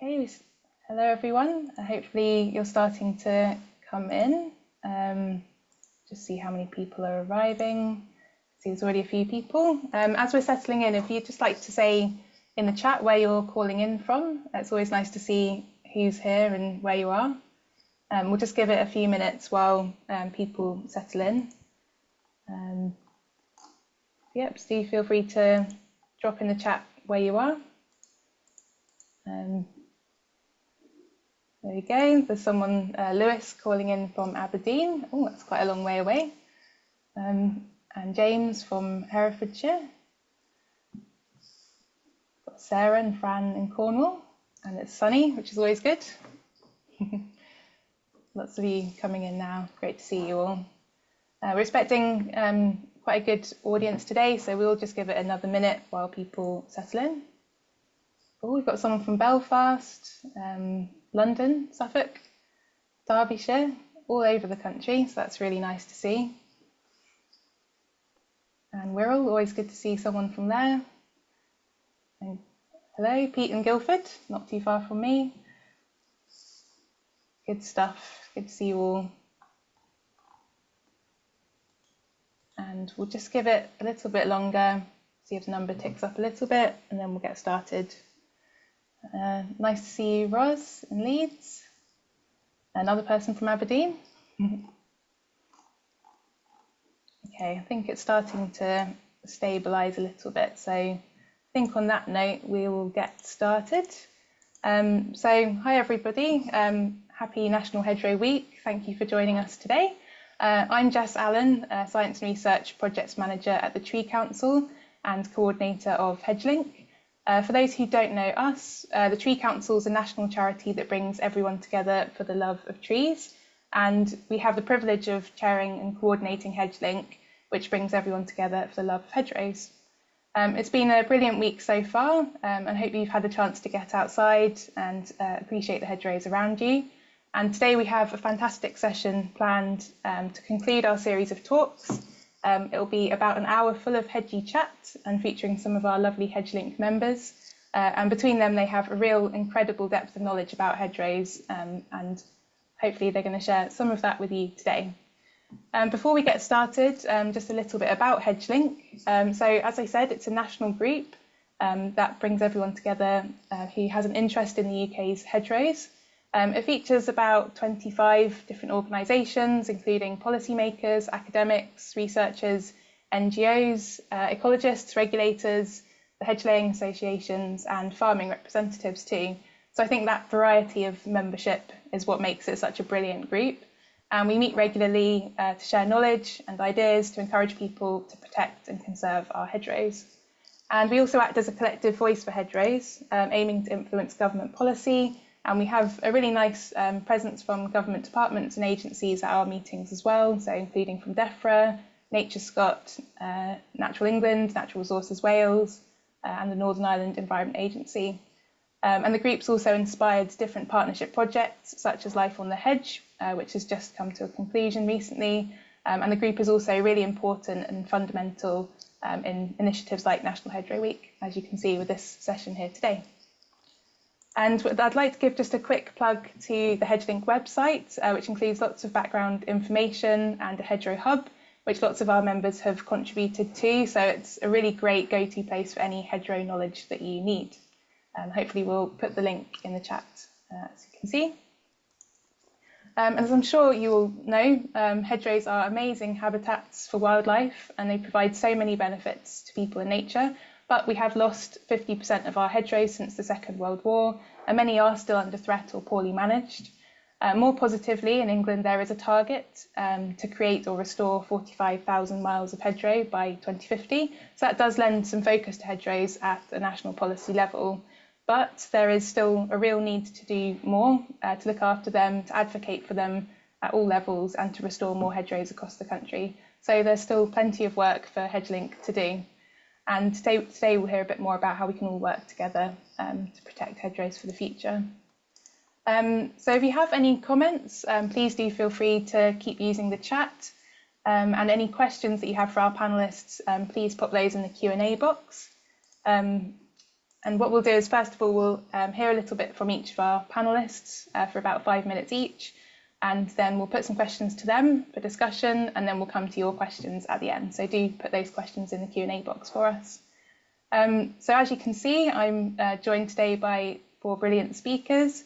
Okay, hello everyone. Hopefully you're starting to come in. Just see how many people are arriving. See, there's already a few people. As we're settling in, if you'd just like to say in the chat where you're calling in from, it's always nice to see who's here and where you are. We'll just give it a few minutes while people settle in. Yep, so do feel free to drop in the chat where you are. There we go. There's someone, Lewis, calling in from Aberdeen. Oh, that's quite a long way away. And James from Herefordshire. Got Sarah and Fran in Cornwall, and it's sunny, which is always good. Lots of you coming in now. Great to see you all. We're expecting quite a good audience today, so we'll just give it another minute while people settle in. Oh, we've got someone from Belfast, London, Suffolk, Derbyshire, all over the country, so that's really nice to see. And Wirral, always good to see someone from there. And hello, Pete and Guildford, not too far from me. Good stuff, good to see you all. And we'll just give it a little bit longer, see if the number ticks up a little bit, and then we'll get started. Nice to see you, Roz, in Leeds. Another person from Aberdeen. Okay, I think it's starting to stabilise a little bit. So I think on that note, we will get started. So hi, everybody. Happy National Hedgerow Week. Thank you for joining us today. I'm Jess Allen, Science and Research Projects Manager at the Tree Council and Coordinator of Hedgelink. For those who don't know us, the Tree Council is a national charity that brings everyone together for the love of trees, and we have the privilege of chairing and coordinating Hedgelink, which brings everyone together for the love of hedgerows. It's been a brilliant week so far, and I hope you've had the chance to get outside and appreciate the hedgerows around you. And today we have a fantastic session planned to conclude our series of talks. It'll be about an hour full of hedgy chat and featuring some of our lovely Hedgelink members. And between them, they have a real incredible depth of knowledge about hedgerows, and hopefully they're going to share some of that with you today. Before we get started, just a little bit about Hedgelink. So as I said, it's a national group that brings everyone together who has an interest in the UK's hedgerows. It features about 25 different organisations, including policymakers, academics, researchers, NGOs, ecologists, regulators, the hedge laying associations, and farming representatives too. So I think that variety of membership is what makes it such a brilliant group. And we meet regularly to share knowledge and ideas to encourage people to protect and conserve our hedgerows. And we also act as a collective voice for hedgerows, aiming to influence government policy. And we have a really nice presence from government departments and agencies at our meetings as well, so including from DEFRA, Nature Scot, Natural England, Natural Resources Wales, and the Northern Ireland Environment Agency. And the group's also inspired different partnership projects, such as Life on the Hedge, which has just come to a conclusion recently. And the group is also really important and fundamental in initiatives like National Hedgerow Week, as you can see with this session here today. And I'd like to give just a quick plug to the Hedgelink website, which includes lots of background information and a hedgerow hub, which lots of our members have contributed to. So it's a really great go-to place for any hedgerow knowledge that you need. Hopefully we'll put the link in the chat, as you can see. As I'm sure you all know, hedgerows are amazing habitats for wildlife, and they provide so many benefits to people and nature. But we have lost 50% of our hedgerows since the Second World War, and many are still under threat or poorly managed. More positively, in England, there is a target to create or restore 45,000 miles of hedgerow by 2050. So that does lend some focus to hedgerows at a national policy level. But there is still a real need to do more, to look after them, to advocate for them at all levels, and to restore more hedgerows across the country. So there's still plenty of work for Hedgelink to do. And today we'll hear a bit more about how we can all work together to protect hedgerows for the future. So if you have any comments, please do feel free to keep using the chat. And any questions that you have for our panellists, please pop those in the Q&A box. And what we'll do is, first of all, we'll hear a little bit from each of our panellists for about 5 minutes each, and then we'll put some questions to them for discussion, and then we'll come to your questions at the end. So do put those questions in the Q&A box for us. So as you can see, I'm joined today by 4 brilliant speakers.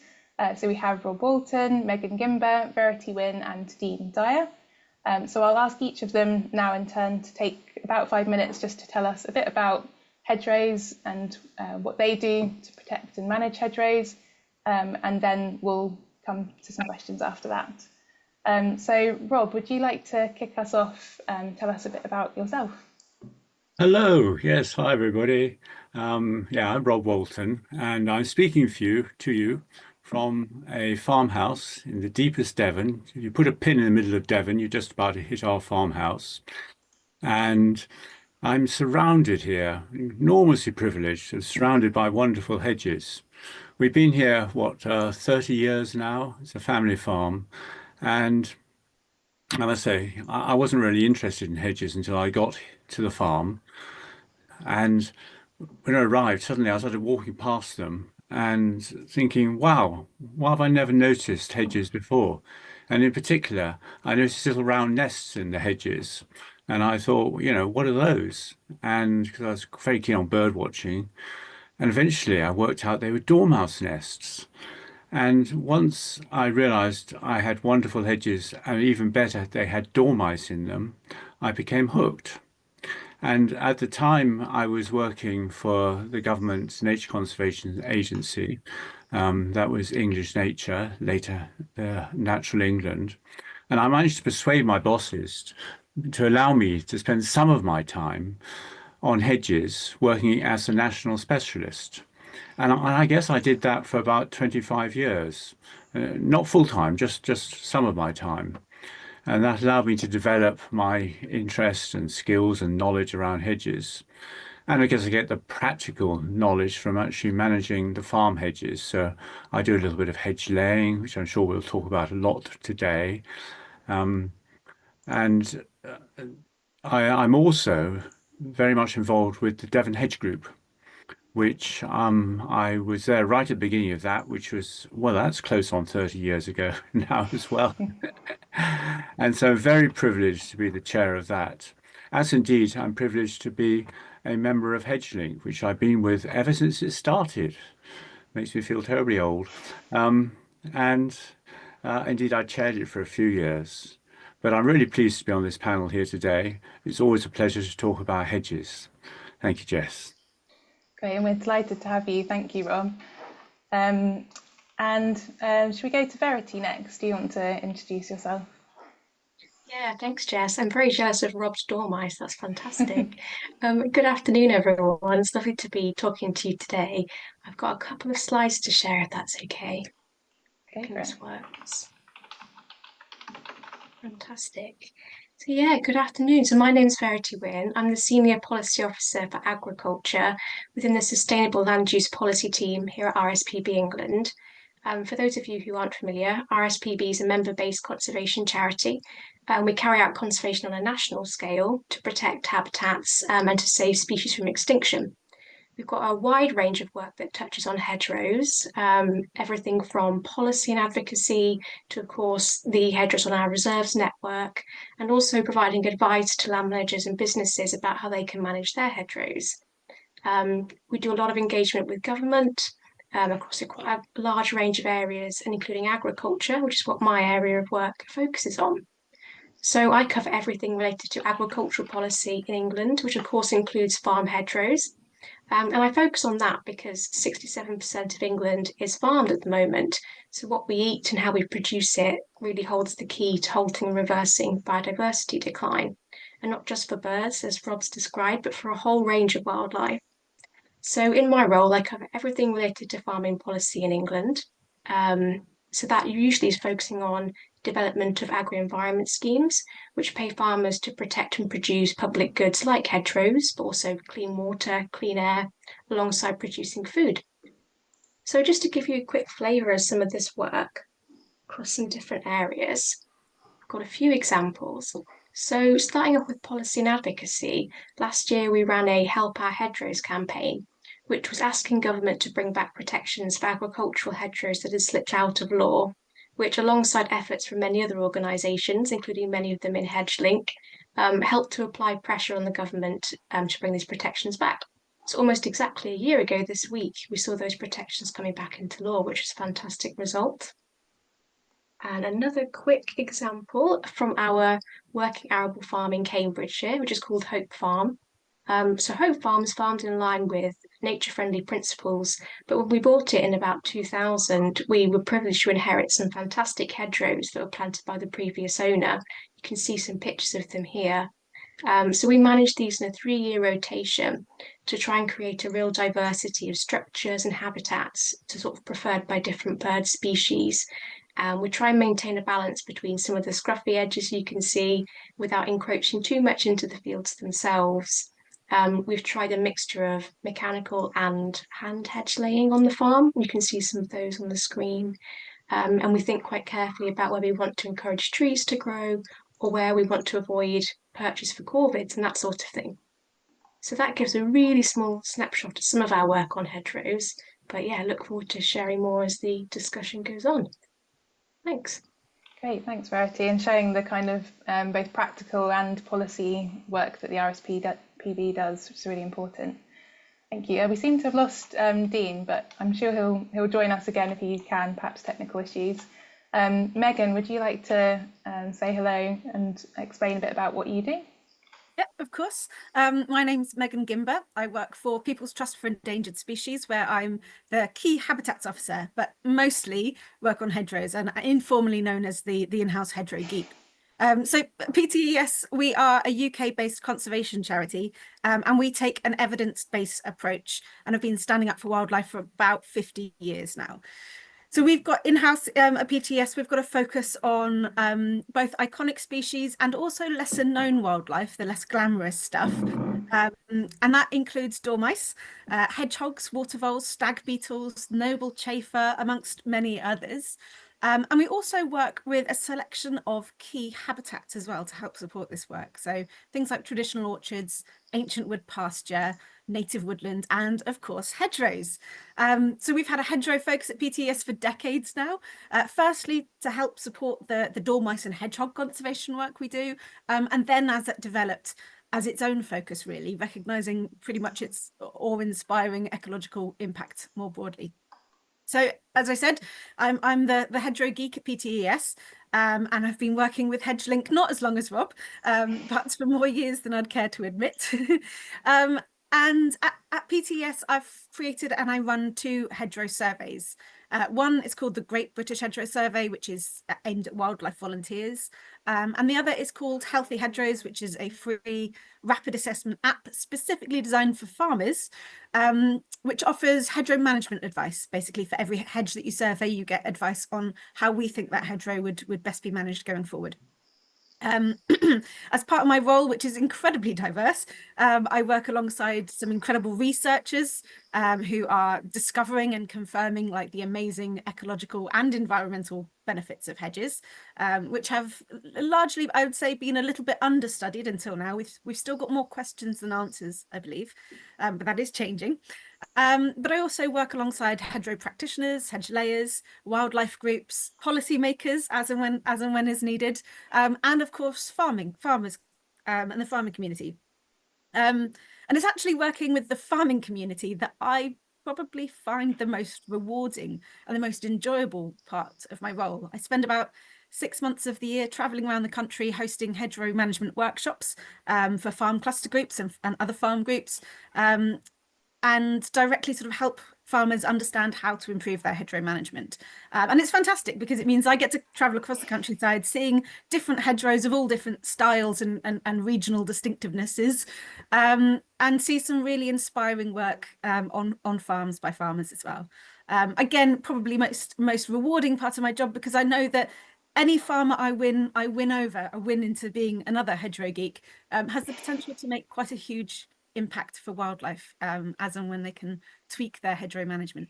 So we have Rob Wolton, Gimber, Verity Winn and Dean Dyer. So I'll ask each of them now in turn to take about 5 minutes just to tell us a bit about hedgerows and what they do to protect and manage hedgerows, and then we'll come to some questions after that. So Rob, would you like to kick us off and tell us a bit about yourself? Hello, yes, hi everybody. I'm Rob Wolton, and I'm speaking to you from a farmhouse in the deepest Devon. If you put a pin in the middle of Devon, you're just about to hit our farmhouse. And I'm surrounded here, enormously privileged, and surrounded by wonderful hedges. We've been here, 30 years now. It's a family farm. And I must say, I wasn't really interested in hedges until I got to the farm. And when I arrived, suddenly I started walking past them and thinking, wow, why have I never noticed hedges before? And in particular, I noticed little round nests in the hedges. And I thought, what are those? And because I was very keen on bird watching. And eventually I worked out they were dormouse nests. And once I realized I had wonderful hedges, and even better, they had dormice in them, I became hooked. And at the time, I was working for the government's Nature Conservation Agency. That was English Nature, later Natural England. And I managed to persuade my bosses to allow me to spend some of my time on hedges, working as a national specialist. And I guess I did that for about 25 years, not full time, just some of my time. And that allowed me to develop my interest and skills and knowledge around hedges. And I guess I get the practical knowledge from actually managing the farm hedges. So I do a little bit of hedge laying, which I'm sure we'll talk about a lot today. And I'm also very much involved with the Devon Hedge Group, which I was there right at the beginning of that, which was, well, that's close on 30 years ago now as well. And so very privileged to be the chair of that. As indeed, I'm privileged to be a member of Hedgelink, which I've been with ever since it started. Makes me feel terribly old. And indeed, I chaired it for a few years. But I'm really pleased to be on this panel here today. It's always a pleasure to talk about hedges. Thank you, Jess. Great, and we're delighted to have you. Thank you, Rob. Should we go to Verity next? Do you want to introduce yourself? Yeah, thanks, Jess. I'm very jealous of Rob's dormice. That's fantastic. Good afternoon, everyone. It's lovely to be talking to you today. I've got a couple of slides to share, if that's okay. Okay, This works. Fantastic. So yeah, good afternoon. So my name's Verity Winn. I'm the Senior Policy Officer for Agriculture within the Sustainable Land Use Policy team here at RSPB England. For those of you who aren't familiar, RSPB is a member-based conservation charity. We carry out conservation on a national scale to protect habitats and to save species from extinction. We've got a wide range of work that touches on hedgerows, everything from policy and advocacy to, of course, the hedgerows on our reserves network, and also providing advice to land managers and businesses about how they can manage their hedgerows. We do a lot of engagement with government across quite a large range of areas, and including agriculture, which is what my area of work focuses on. So I cover everything related to agricultural policy in England, which of course includes farm hedgerows. And I focus on that because 67% of England is farmed at the moment. So what we eat and how we produce it really holds the key to halting and reversing biodiversity decline. And not just for birds, as Rob's described, but for a whole range of wildlife. So in my role, I cover everything related to farming policy in England. So that usually is focusing on development of agri-environment schemes, which pay farmers to protect and produce public goods like hedgerows, but also clean water, clean air, alongside producing food. So just to give you a quick flavour of some of this work across some different areas, I've got a few examples. So starting off with policy and advocacy, last year we ran a Help Our Hedgerows campaign, which was asking government to bring back protections for agricultural hedgerows that had slipped out of law, which, alongside efforts from many other organisations, including many of them in Hedgelink, helped to apply pressure on the government to bring these protections back. So almost exactly a year ago this week, we saw those protections coming back into law, which was a fantastic result. And another quick example from our working arable farm in Cambridgeshire, which is called Hope Farm. So Hope Farm is farmed in line with nature-friendly principles, but when we bought it in about 2000, we were privileged to inherit some fantastic hedgerows that were planted by the previous owner. You can see some pictures of them here. So we managed these in a 3-year rotation to try and create a real diversity of structures and habitats to sort of preferred by different bird species. We try and maintain a balance between some of the scruffy edges you can see without encroaching too much into the fields themselves. We've tried a mixture of mechanical and hand hedge laying on the farm. You can see some of those on the screen. And we think quite carefully about where we want to encourage trees to grow or where we want to avoid purchase for corvids and that sort of thing. So that gives a really small snapshot of some of our work on hedgerows. But yeah, look forward to sharing more as the discussion goes on. Thanks. Great, thanks Verity, and showing the kind of both practical and policy work that the RSPB does, which is really important. Thank you. We seem to have lost Dean, but I'm sure he'll join us again if he can, perhaps technical issues. Megan, would you like to say hello and explain a bit about what you do? Yep, of course. My name's Megan Gimber. I work for People's Trust for Endangered Species, where I'm the Key Habitats Officer, but mostly work on hedgerows and informally known as the in-house hedgerow geek. So PTES, we are a UK-based conservation charity, and we take an evidence-based approach and have been standing up for wildlife for about 50 years now. So we've got in-house at PTES, we've got a focus on both iconic species and also lesser known wildlife, the less glamorous stuff. And that includes dormice, hedgehogs, water voles, stag beetles, noble chafer, amongst many others. And we also work with a selection of key habitats as well to help support this work. So things like traditional orchards, ancient wood pasture, native woodland, and of course, hedgerows. So we've had a hedgerow focus at PTES for decades now. Firstly, to help support the dormice and hedgehog conservation work we do. And then as it developed, as its own focus, really, recognising pretty much its awe-inspiring ecological impact more broadly. So, as I said, I'm the hedgerow geek at PTES, and I've been working with Hedgelink not as long as Rob, but for more years than I'd care to admit. And at PTES, I've created and I run 2 hedgerow surveys. One is called the Great British Hedgerow Survey, which is aimed at wildlife volunteers. And the other is called Healthy Hedgerows, which is a free rapid assessment app specifically designed for farmers, which offers hedgerow management advice. Basically, for every hedge that you survey, you get advice on how we think that hedgerow would best be managed going forward. As part of my role, which is incredibly diverse, I work alongside some incredible researchers who are discovering and confirming like the amazing ecological and environmental benefits of hedges, which have largely, I would say, been a little bit understudied until now. We've still got more questions than answers, I believe, but that is changing. But I also work alongside hedgerow practitioners, hedgelayers, wildlife groups, policymakers, as and when is needed, and of course farmers, and the farming community. And it's actually working with the farming community that I probably find the most rewarding and the most enjoyable part of my role. I spend about 6 months of the year traveling around the country hosting hedgerow management workshops for farm cluster groups and other farm groups, and directly sort of help farmers understand how to improve their hedgerow management. And it's fantastic because it means I get to travel across the countryside, seeing different hedgerows of all different styles and regional distinctivenesses, and see some really inspiring work on farms by farmers as well. Again, probably most rewarding part of my job, because I know that any farmer I win into being another hedgerow geek, has the potential to make quite a huge impact for wildlife, as and when they can tweak their hedgerow management.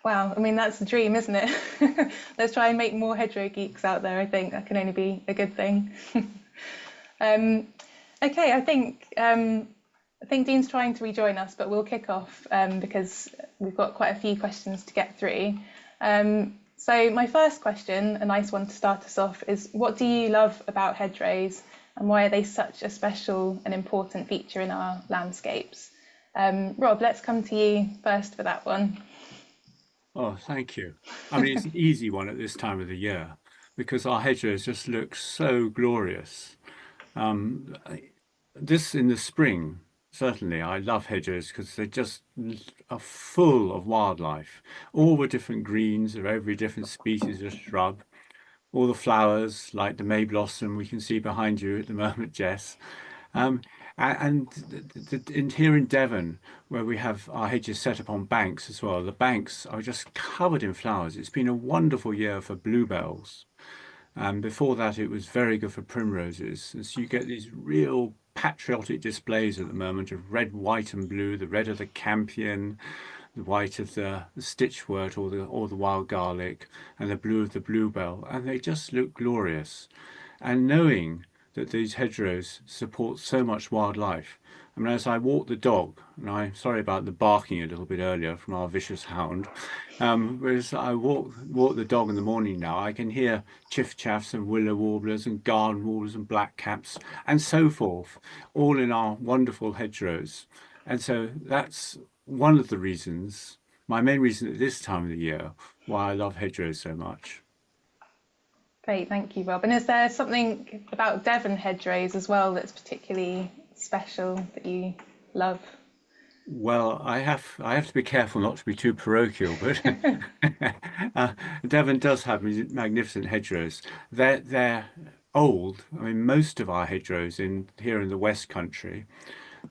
Wow, I mean, that's the dream, isn't it? Let's try and make more hedgerow geeks out there. I think that can only be a good thing. Okay, I think I think Dean's trying to rejoin us, but we'll kick off because we've got quite a few questions to get through. So my first question, a nice one to start us off, is what do you love about hedgerows and why are they such a special and important feature in our landscapes? Rob, let's come to you first for that one. Oh, thank you. I mean, it's an easy one at this time of the year because our hedgerows just look so glorious. This in the spring, certainly, I love hedgerows because they just are full of wildlife. All the different greens of every different species of shrub, all the flowers like the May blossom we can see behind you at the moment, Jess. Um, and here in Devon, where we have our hedges set up on banks as well, the banks are just covered in flowers. It's been a wonderful year for bluebells. And before that, it was very good for primroses. And so you get these real patriotic displays at the moment of red, white, and blue, the red of the campion, the white of the stitchwort or the wild garlic, and the blue of the bluebell. And they just look glorious. And knowing that these hedgerows support so much wildlife. I mean, as I walk the dog, and I'm sorry about the barking a little bit earlier from our vicious hound, whereas I walk the dog in the morning now, I can hear chiff-chaffs and willow warblers and garden warblers and blackcaps and so forth, all in our wonderful hedgerows. And so that's one of the reasons, my main reason at this time of the year, why I love hedgerows so much. Great, thank you, Rob. And is there something about Devon hedgerows as well that's particularly special that you love? Well, I have to be careful not to be too parochial, but Devon does have magnificent hedgerows. They're old. I mean, most of our hedgerows here in the West Country,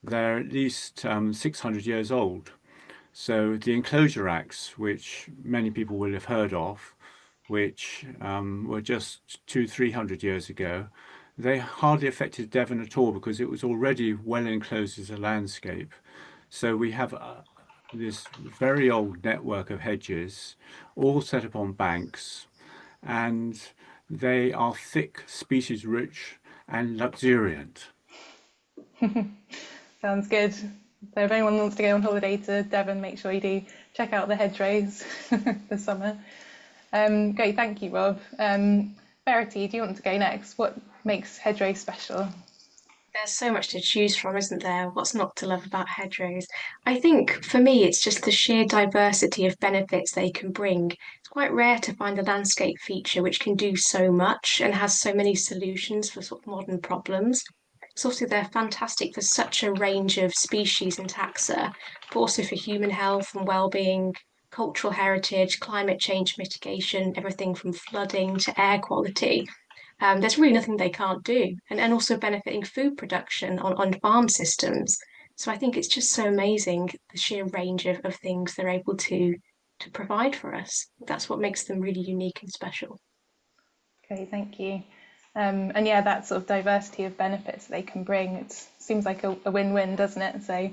they're at least 600 years old. So the Enclosure Acts, which many people will have heard of, which were just 200-300 years ago, they hardly affected Devon at all because it was already well enclosed as a landscape. So we have this very old network of hedges, all set up on banks, and they are thick, species rich, and luxuriant. Sounds good. So if anyone wants to go on holiday to Devon, make sure you do check out the hedgerows this summer. Great, thank you, Rob. Verity, do you want to go next? What makes hedgerows special? There's so much to choose from, isn't there? What's not to love about hedgerows? I think for me, it's just the sheer diversity of benefits they can bring. It's quite rare to find a landscape feature which can do so much and has so many solutions for sort of modern problems. So obviously they're fantastic for such a range of species and taxa, but also for human health and well-being, cultural heritage, climate change mitigation, everything from flooding to air quality. There's really nothing they can't do, and also benefiting food production on farm systems. So I think it's just so amazing the sheer range of things they're able to provide for us. That's what makes them really unique and special. Great, thank you. And yeah, that sort of diversity of benefits they can bring, it seems like a win-win, doesn't it? So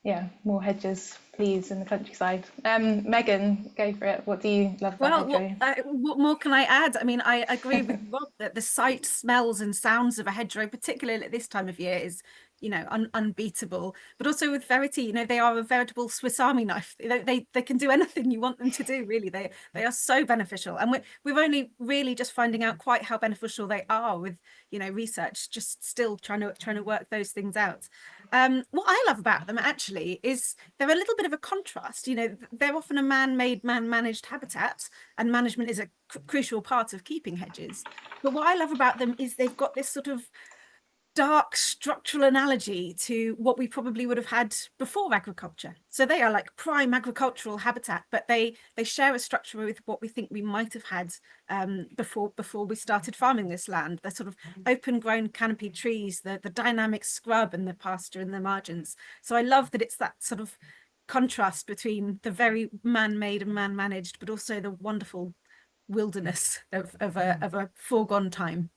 yeah, more hedges, please, in the countryside. Megan, go for it. What do you love about hedgerow? What more can I add? I mean, I agree with Rob that the sight, smells and sounds of a hedgerow, particularly at this time of year, is, you know, unbeatable. But also with Verity, you know, they are a veritable Swiss Army knife. They can do anything you want them to do, really. They are so beneficial. And we're only really just finding out quite how beneficial they are with, you know, research, just still trying to work those things out. What I love about them actually is they're a little bit of a contrast. You know, they're often a man-made, man-managed habitat, and management is a crucial part of keeping hedges. But what I love about them is they've got this sort of dark structural analogy to what we probably would have had before agriculture. So they are like prime agricultural habitat, but they share a structure with what we think we might have had before we started farming this land. The sort of open grown canopy trees, the dynamic scrub and the pasture in the margins. So I love that it's that sort of contrast between the very man-made and man-managed, but also the wonderful wilderness of a foregone time.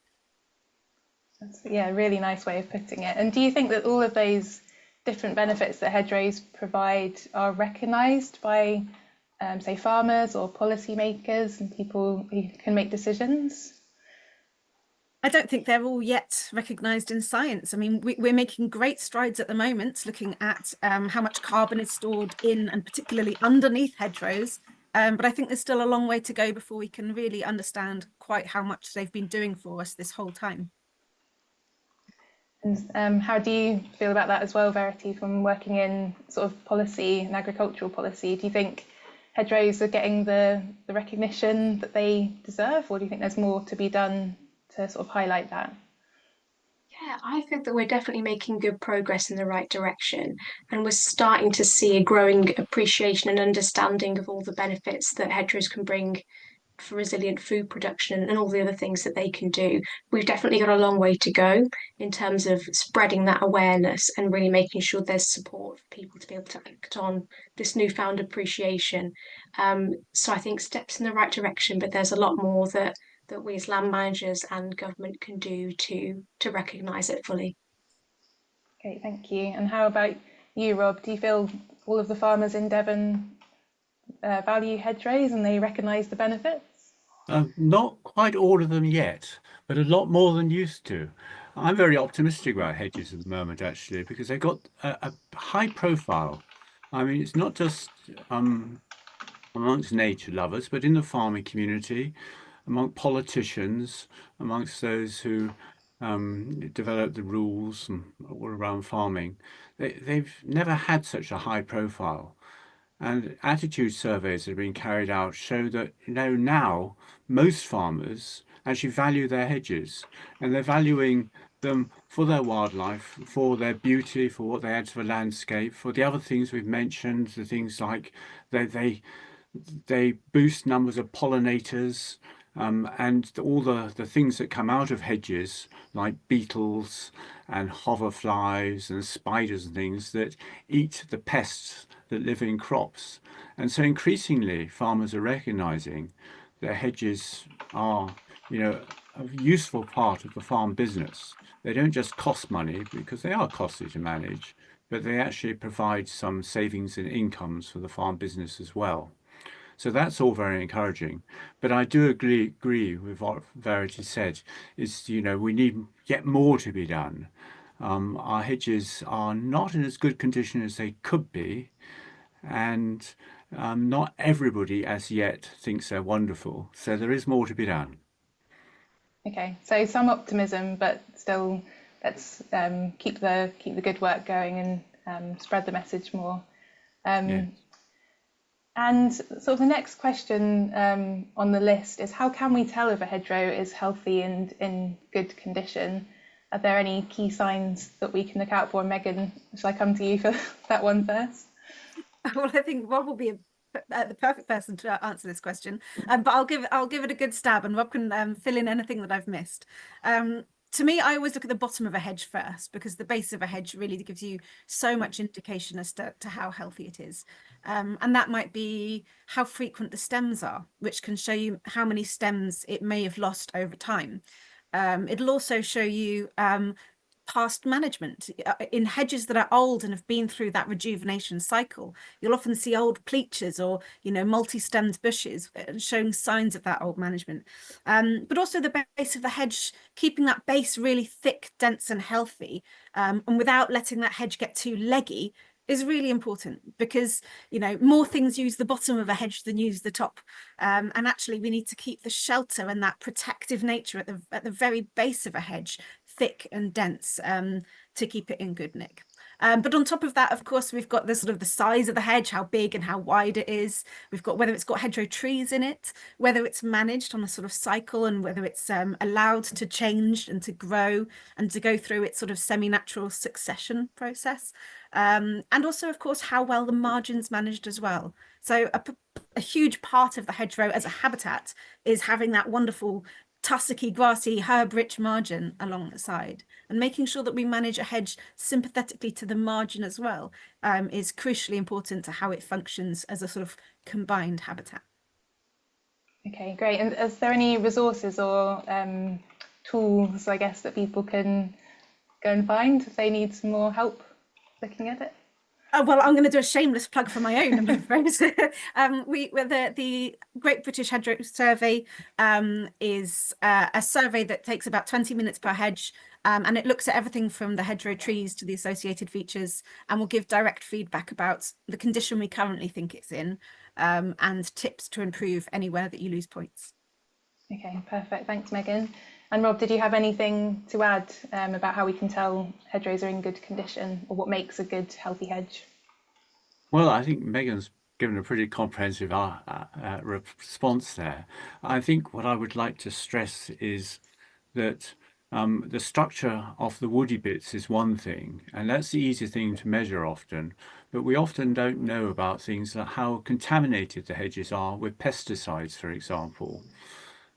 That's, yeah, a really nice way of putting it. And do you think that all of those different benefits that hedgerows provide are recognised by, say, farmers or policymakers and people who can make decisions? I don't think they're all yet recognised in science. I mean, we're making great strides at the moment, looking at how much carbon is stored in and particularly underneath hedgerows. But I think there's still a long way to go before we can really understand quite how much they've been doing for us this whole time. And how do you feel about that as well, Verity, from working in sort of policy and agricultural policy? Do you think hedgerows are getting the recognition that they deserve, or do you think there's more to be done to sort of highlight that? Yeah, I think that we're definitely making good progress in the right direction, and we're starting to see a growing appreciation and understanding of all the benefits that hedgerows can bring for resilient food production and all the other things that they can do. We've definitely got a long way to go in terms of spreading that awareness and really making sure there's support for people to be able to act on this newfound appreciation. So I think steps in the right direction, but there's a lot more that we as land managers and government can do to recognise it fully. Okay, thank you. And how about you, Rob? Do you feel all of the farmers in Devon value hedgerows and they recognise the benefits? Not quite all of them yet, but a lot more than used to. I'm very optimistic about hedges at the moment, actually, because they've got a high profile. I mean, it's not just amongst nature lovers, but in the farming community, among politicians, amongst those who develop the rules all around farming. They've never had such a high profile. And attitude surveys that have been carried out show that, now most farmers actually value their hedges, and they're valuing them for their wildlife, for their beauty, for what they add to the landscape, for the other things we've mentioned, the things like they boost numbers of pollinators, and all the things that come out of hedges, like beetles and hoverflies and spiders and things that eat the pests that live in crops. And so increasingly farmers are recognizing that hedges are, a useful part of the farm business. They don't just cost money, because they are costly to manage, but they actually provide some savings in incomes for the farm business as well. So that's all very encouraging. But I do agree with what Verity said, is, we need yet more to be done. Our hedges are not in as good condition as they could be, and not everybody as yet thinks they're wonderful. So there is more to be done. Okay, so some optimism, but still let's keep the good work going and spread the message more. Yes. And sort of the next question on the list is, how can we tell if a hedgerow is healthy and in good condition? Are there any key signs that we can look out for? Megan, shall I come to you for that one first? Well, I think Rob will be the perfect person to answer this question, but I'll give it a good stab, and Rob can fill in anything that I've missed. To me, I always look at the bottom of a hedge first, because the base of a hedge really gives you so much indication as to how healthy it is. And that might be how frequent the stems are, which can show you how many stems it may have lost over time. It'll also show you past management. In hedges that are old and have been through that rejuvenation cycle, you'll often see old pleaches or multi-stemmed bushes showing signs of that old management. But also the base of the hedge, keeping that base really thick, dense and healthy, and without letting that hedge get too leggy, is really important, because more things use the bottom of a hedge than use the top, and actually we need to keep the shelter and that protective nature at the very base of a hedge thick and dense, to keep it in good nick. But on top of that, of course, we've got the sort of the size of the hedge, how big and how wide it is. We've got whether it's got hedgerow trees in it, whether it's managed on a sort of cycle, and whether it's allowed to change and to grow and to go through its sort of semi-natural succession process. And also, of course, how well the margin's managed as well. So a huge part of the hedgerow as a habitat is having that wonderful tussocky, grassy, herb-rich margin along the side, and making sure that we manage a hedge sympathetically to the margin as well is crucially important to how it functions as a sort of combined habitat. Okay, great. And is there any resources or tools, I guess, that people can go and find if they need some more help looking at it? Well, I'm going to do a shameless plug for my own, I'm afraid. The Great British Hedgerow Survey is a survey that takes about 20 minutes per hedge, and it looks at everything from the hedgerow trees to the associated features, and will give direct feedback about the condition we currently think it's in, and tips to improve anywhere that you lose points. Okay, perfect. Thanks, Megan. And Rob, did you have anything to add about how we can tell hedgerows are in good condition, or what makes a good, healthy hedge? Well, I think Megan's given a pretty comprehensive response there. I think what I would like to stress is that the structure of the woody bits is one thing, and that's the easy thing to measure often, but we often don't know about things like how contaminated the hedges are with pesticides, for example.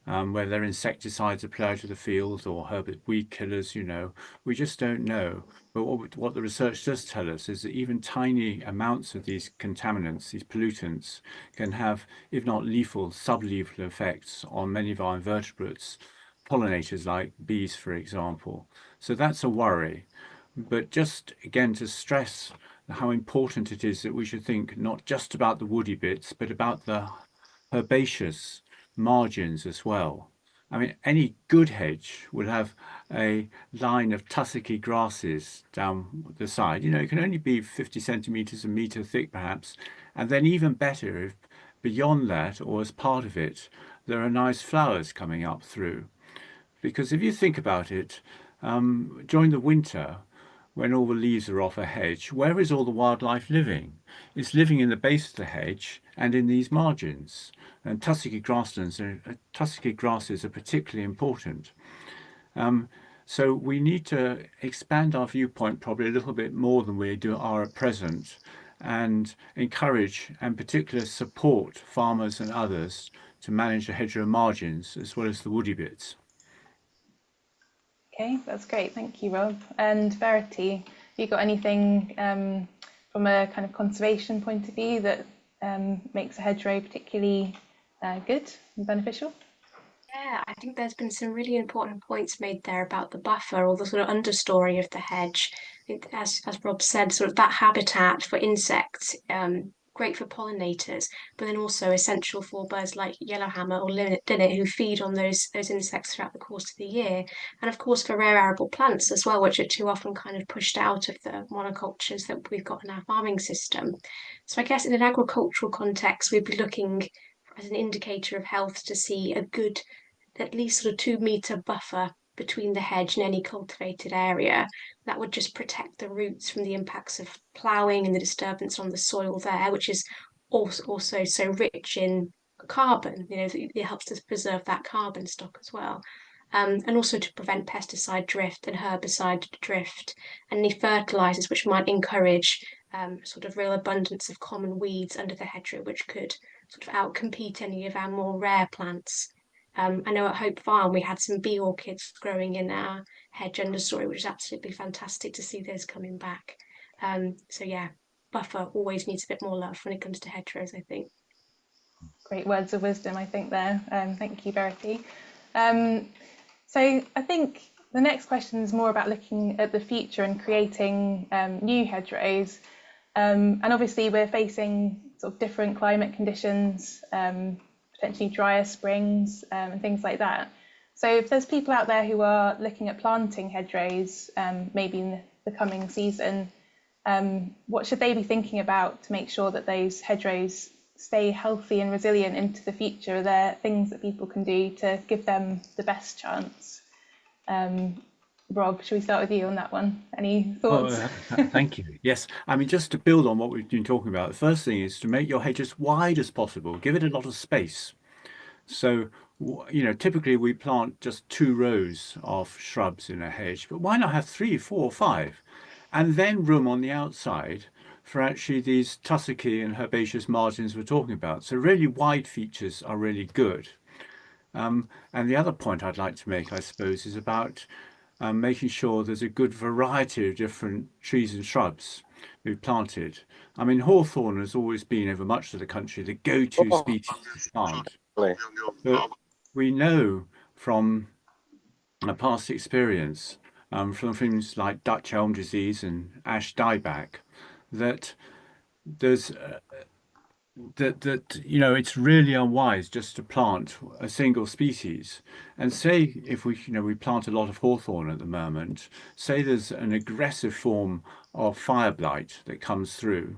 Whether insecticides apply to the field or weed killers, we just don't know. But what the research does tell us is that even tiny amounts of these contaminants, these pollutants, can have, if not lethal, sublethal effects on many of our invertebrates, pollinators like bees, for example. So that's a worry. But just again to stress how important it is that we should think not just about the woody bits, but about the herbaceous margins as well. I mean, any good hedge will have a line of tussocky grasses down the side. It can only be 50 centimeters, a meter thick perhaps. And then even better if beyond that, or as part of it, there are nice flowers coming up through. Because if you think about it, during the winter, when all the leaves are off a hedge, where is all the wildlife living? It's living in the base of the hedge and in these margins. And tussocky grasses are particularly important. So we need to expand our viewpoint probably a little bit more than we are at present, and encourage and particularly support farmers and others to manage the hedgerow margins as well as the woody bits. Okay, that's great. Thank you, Rob. And Verity, have you got anything from a kind of conservation point of view that makes a hedgerow particularly good and beneficial? Yeah, I think there's been some really important points made there about the buffer or the sort of understory of the hedge. I think as Rob said, sort of that habitat for insects, great for pollinators, but then also essential for birds like yellowhammer or linnet who feed on those insects throughout the course of the year. And of course for rare arable plants as well, which are too often kind of pushed out of the monocultures that we've got in our farming system. So I guess in an agricultural context, we'd be looking as an indicator of health to see a good at least sort of 2 meter buffer between the hedge and any cultivated area. That would just protect the roots from the impacts of ploughing and the disturbance on the soil there, which is also so rich in carbon. It helps to preserve that carbon stock as well. And also to prevent pesticide drift and herbicide drift, and any fertilizers which might encourage sort of real abundance of common weeds under the hedgerow, which could sort of outcompete any of our more rare plants. I know at Hope Farm we had some bee orchids growing in our hedge understory, which is absolutely fantastic to see those coming back. So yeah, buffer always needs a bit more love when it comes to hedgerows, I think. Great words of wisdom, I think, there. Thank you, Verity. So I think the next question is more about looking at the future and creating new hedgerows. And obviously we're facing sort of different climate conditions, potentially drier springs and things like that. So if there's people out there who are looking at planting hedgerows, maybe in the coming season, what should they be thinking about to make sure that those hedgerows stay healthy and resilient into the future? Are there things that people can do to give them the best chance? Rob, should we start with you on that one? Any thoughts? Thank you. Yes, I mean, just to build on what we've been talking about, the first thing is to make your hedge as wide as possible. Give it a lot of space. So, typically we plant just 2 rows of shrubs in a hedge, but why not have 3, 4, 5? And then room on the outside for actually these tussocky and herbaceous margins we're talking about. So really wide features are really good. And the other point I'd like to make, I suppose, is about making sure there's a good variety of different trees and shrubs we've planted. I mean, hawthorn has always been, over much of the country, the go-to species of plant. But we know from a past experience, from things like Dutch elm disease and ash dieback, that there's that you know, it's really unwise just to plant a single species. And say if we, you know, we plant a lot of hawthorn at the moment, say there's an aggressive form of fire blight that comes through,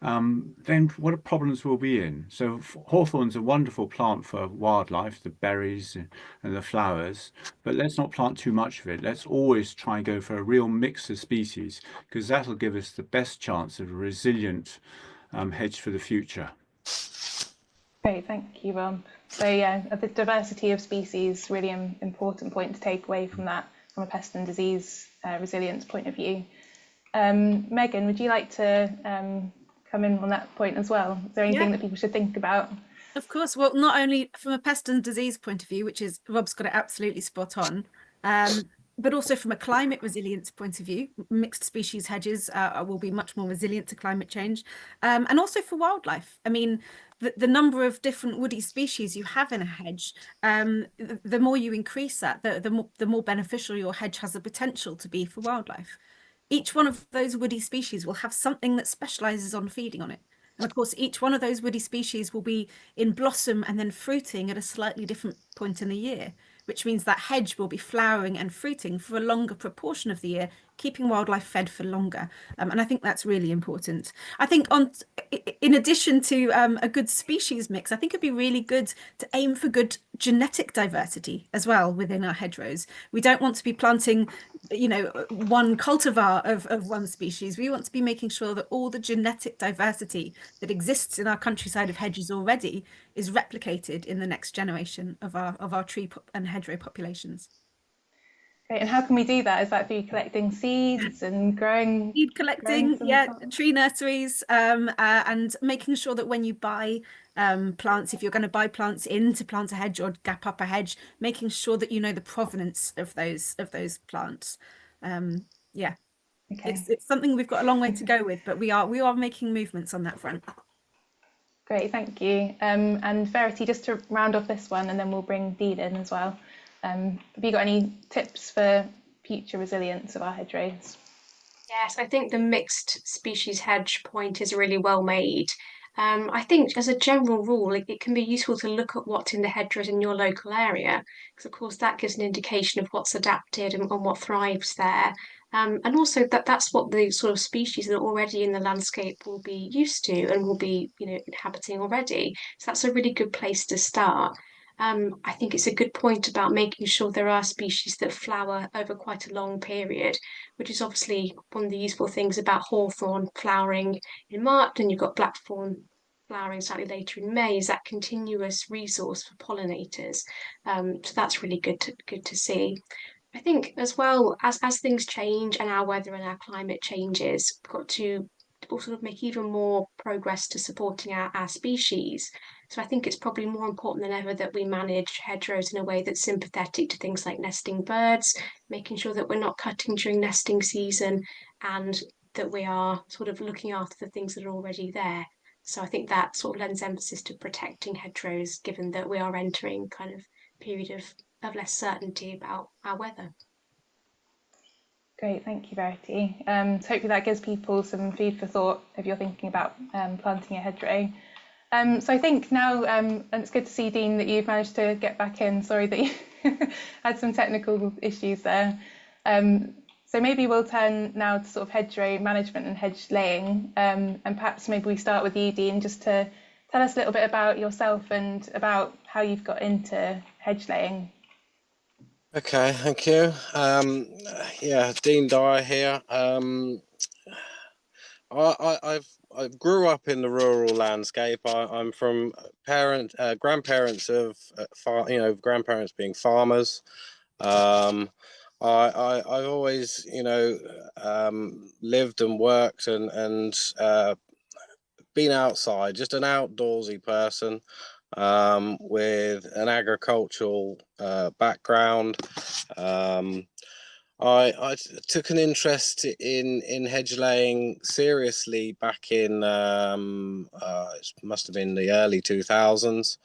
then what problems will be in? So hawthorn's a wonderful plant for wildlife, the berries and the flowers, but let's not plant too much of it. Let's always try and go for a real mix of species, because that'll give us the best chance of a resilient hedge for the future. Great, thank you, Rob. So yeah, the diversity of species, really important point to take away from that, from a pest and disease resilience point of view. Megan, would you like to come in on that point as well? Is there anything that people should think about? Of course. Well, not only from a pest and disease point of view, which is Rob's got it absolutely spot on, but also from a climate resilience point of view, mixed species hedges will be much more resilient to climate change, and also for wildlife. I mean, the number of different woody species you have in a hedge, the more you increase that, the more beneficial your hedge has the potential to be for wildlife. Each one of those woody species will have something that specializes on feeding on it. And of course, each one of those woody species will be in blossom and then fruiting at a slightly different point in the year, which means that hedge will be flowering and fruiting for a longer proportion of the year, keeping wildlife fed for longer. And I think that's really important. I think in addition to a good species mix, I think it'd be really good to aim for good genetic diversity as well within our hedgerows. We don't want to be planting, you know, one cultivar of one species. We want to be making sure that all the genetic diversity that exists in our countryside of hedges already is replicated in the next generation of our tree and hedgerow populations. Great, and how can we do that? Is that through collecting seeds and growing? Seed collecting, tree nurseries, and making sure that when you buy plants, if you're going to buy plants in to plant a hedge or gap up a hedge, making sure that you know the provenance of those plants. Okay. It's something we've got a long way to go with, but we are making movements on that front. Great, thank you. And Verity, just to round off this one, and then we'll bring Dean in as well. Have you got any tips for future resilience of our hedgerows? Yes, I think the mixed species hedge point is really well made. I think as a general rule, it can be useful to look at what's in the hedgerows in your local area, because of course that gives an indication of what's adapted and what thrives there. And also that's what the sort of species that are already in the landscape will be used to and will be, you know, inhabiting already. So that's a really good place to start. I think it's a good point about making sure there are species that flower over quite a long period, which is obviously one of the useful things about hawthorn flowering in March, and you've got blackthorn flowering slightly later in May, is that continuous resource for pollinators. So that's really good to see. I think as well as things change and our weather and our climate changes, we've got to sort of make even more progress to supporting our species. So I think it's probably more important than ever that we manage hedgerows in a way that's sympathetic to things like nesting birds, making sure that we're not cutting during nesting season, and that we are sort of looking after the things that are already there. So I think that sort of lends emphasis to protecting hedgerows, given that we are entering kind of period of less certainty about our weather. Great, thank you, Verity. So hopefully that gives people some food for thought if you're thinking about planting a hedgerow. So I think now, and it's good to see, Dean, that you've managed to get back in. Sorry that you had some technical issues there. So maybe we'll turn now to sort of hedgerow management and hedge laying, and perhaps maybe we start with you, Dean, just to tell us a little bit about yourself and about how you've got into hedge laying. Okay, thank you. Yeah, Dean Dyer here. I grew up in the rural landscape. I'm from grandparents of grandparents being farmers. I've always, lived and worked and been outside, just an outdoorsy person, with an agricultural background. I took an interest in hedge laying seriously back in it must have been the early 2000s.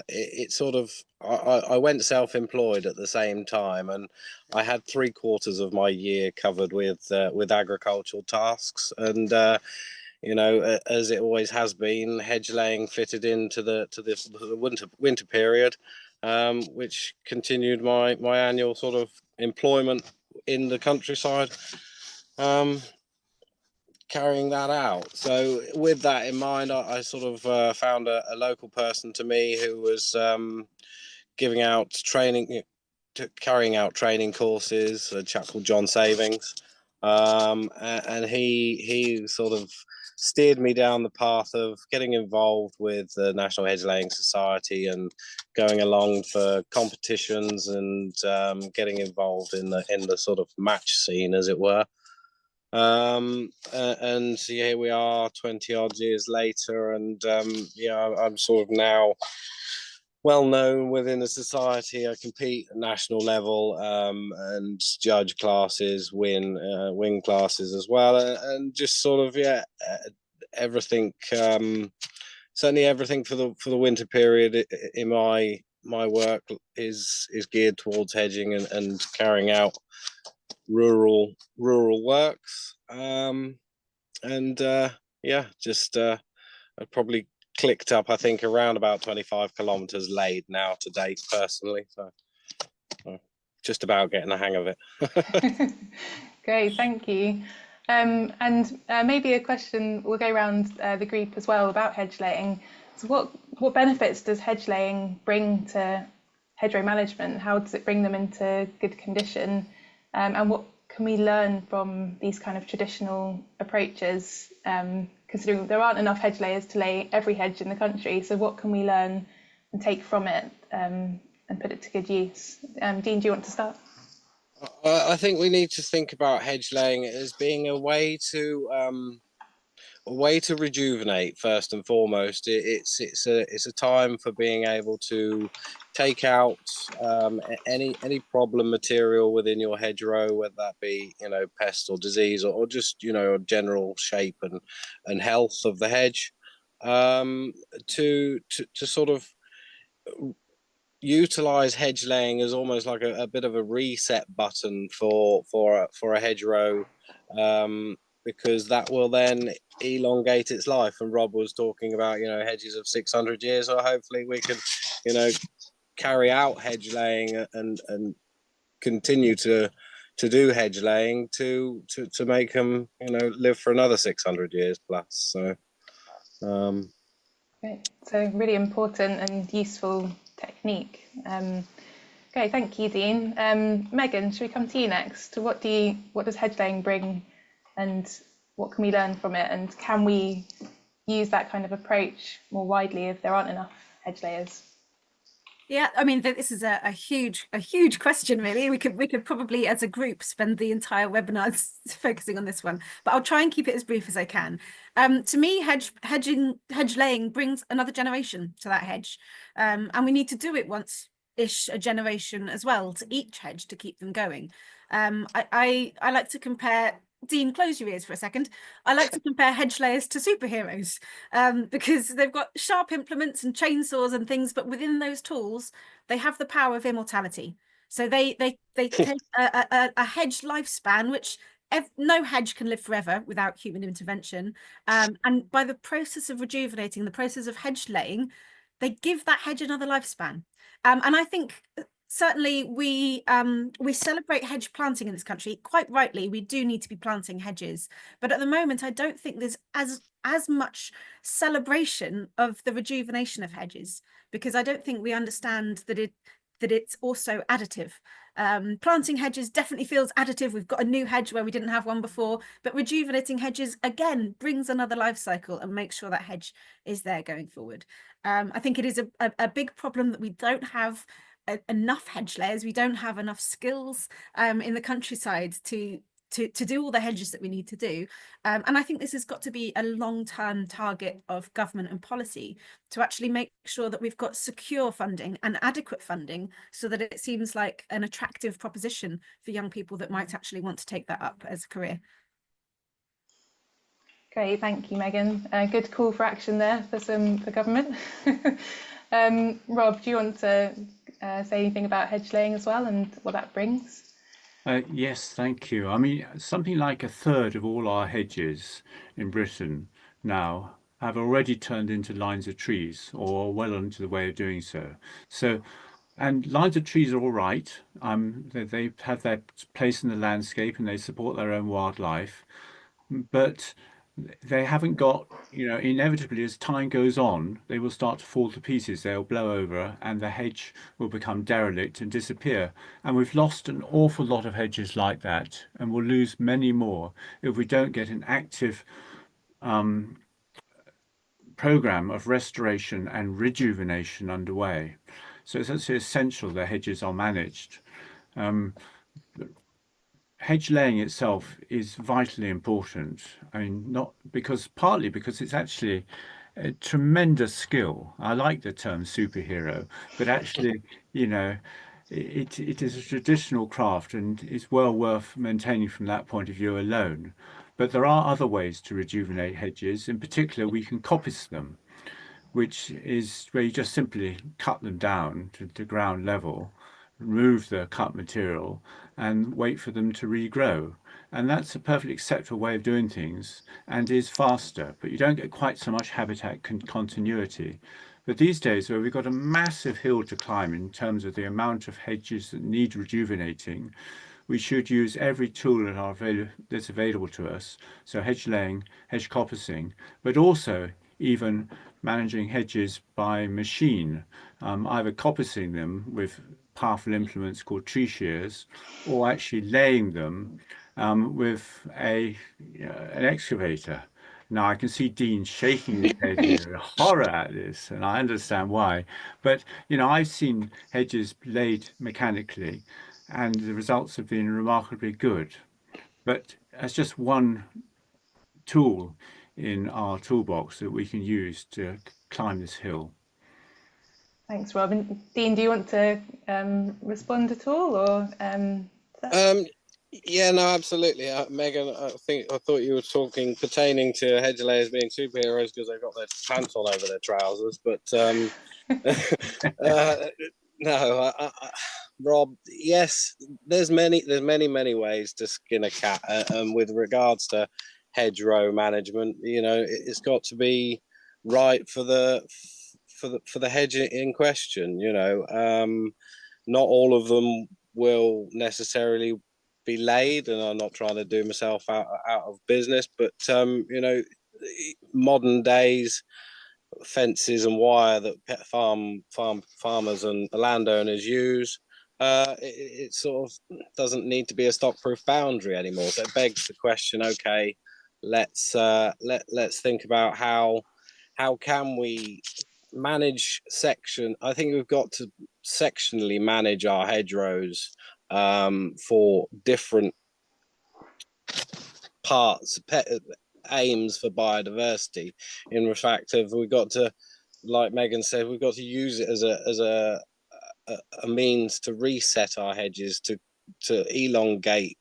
It sort of, I went self-employed at the same time, and I had 3/4 of my year covered with agricultural tasks, and you know, as it always has been, hedge laying fitted into the winter period, which continued my annual sort of employment in the countryside, carrying that out. So with that in mind, I sort of found a local person to me who was giving out training, carrying out training courses, a chap called John Savings, and he sort of steered me down the path of getting involved with the National Hedge Laying Society and going along for competitions and getting involved in the sort of match scene, as it were. And here we are 20 odd years later, and yeah, I'm sort of now well known within the society. I compete at national level, and judge classes, win classes as well, and just sort of, yeah, everything, certainly everything for the winter period in my work is geared towards hedging and carrying out rural works, yeah, just I've probably clicked up, I think, around about 25 kilometers laid now to date personally, so just about getting the hang of it. Great, thank you. And maybe a question will go around the group as well about hedge laying. So what benefits does hedge laying bring to hedgerow management? How does it bring them into good condition? And what can we learn from these kind of traditional approaches, considering there aren't enough hedge layers to lay every hedge in the country? So what can we learn and take from it, and put it to good use? Dean, do you want to start? I think we need to think about hedge laying as being a way to rejuvenate first and foremost. It's a time for being able to take out any problem material within your hedgerow, whether that be, you know, pest or disease, or just, you know, general shape and health of the hedge, to sort of utilize hedge laying as almost like a bit of a reset button for a hedgerow, because that will then elongate its life. And Rob was talking about, you know, hedges of 600 years, so hopefully we can, you know, carry out hedge laying and continue to do hedge laying to make them, you know, live for another 600 years plus. So Great. So really important and useful technique. Okay, thank you, Dean. Megan, should we come to you next? What does hedge laying bring, and what can we learn from it? And can we use that kind of approach more widely if there aren't enough hedge layers? Yeah, I mean, this is a huge question, really. We could probably, as a group, spend the entire webinar focusing on this one, but I'll try and keep it as brief as I can. To me, hedge laying brings another generation to that hedge, and we need to do it once-ish a generation as well to each hedge to keep them going. I like to compare. Dean, close your ears for a second. I like to compare hedge layers to superheroes, because they've got sharp implements and chainsaws and things, but within those tools, they have the power of immortality. So they take a hedge lifespan, which no hedge can live forever without human intervention. And by the process of rejuvenating, the process of hedge laying, they give that hedge another lifespan. And I think certainly we celebrate hedge planting in this country. Quite rightly, we do need to be planting hedges. But at the moment, I don't think there's as much celebration of the rejuvenation of hedges, because I don't think we understand that it's also additive. Planting hedges definitely feels additive. We've got a new hedge where we didn't have one before, but rejuvenating hedges, again, brings another life cycle and makes sure that hedge is there going forward. I think it is a big problem that we don't have enough hedge layers. We don't have enough skills in the countryside to do all the hedges that we need to do. And I think this has got to be a long-term target of government and policy to actually make sure that we've got secure funding and adequate funding so that it seems like an attractive proposition for young people that might actually want to take that up as a career. Great, thank you, Megan. Good call for action there for government. Rob, do you want to say anything about hedge laying as well and what that brings? Yes, thank you. I mean, something like a third of all our hedges in Britain now have already turned into lines of trees or well onto the way of doing so. So, and lines of trees are all right. They have their place in the landscape and they support their own wildlife, but they haven't got, inevitably as time goes on, they will start to fall to pieces. They'll blow over and the hedge will become derelict and disappear. And we've lost an awful lot of hedges like that, and we'll lose many more if we don't get an active program of restoration and rejuvenation underway. So it's actually essential that hedges are managed. Hedge laying itself is vitally important. I mean, not because partly because it's actually a tremendous skill. I like the term superhero, but actually, it is a traditional craft and is well worth maintaining from that point of view alone. But there are other ways to rejuvenate hedges. In particular, we can coppice them, which is where you just simply cut them down to ground level, remove the cut material, and wait for them to regrow. And that's a perfectly acceptable way of doing things and is faster, but you don't get quite so much habitat continuity. But these days, where we've got a massive hill to climb in terms of the amount of hedges that need rejuvenating, we should use every tool that's available to us. So hedge laying, hedge coppicing, but also even managing hedges by machine, either coppicing them with powerful implements called tree shears, or actually laying them with an excavator. Now I can see Dean shaking his head here, horror at this, and I understand why. But I've seen hedges laid mechanically, and the results have been remarkably good. But as just one tool in our toolbox that we can use to climb this hill. Thanks, Rob. And Dean, do you want to respond at all, or? Yeah, no, absolutely. Megan, I thought you were talking pertaining to hedge layers being superheroes because they've got their pants on over their trousers. But no, Rob, yes, there's many ways to skin a cat. And with regards to hedgerow management, it's got to be right for the hedge in question. Not all of them will necessarily be laid, and I'm not trying to do myself out of business, but modern days fences and wire that farmers and landowners use, it sort of doesn't need to be a stock-proof boundary anymore. So it begs the question: okay, let's think about how can we manage section. I think we've got to sectionally manage our hedgerows for different parts, aims for biodiversity. In fact, we've got to, like Megan said, we've got to use it as a means to reset our hedges, to elongate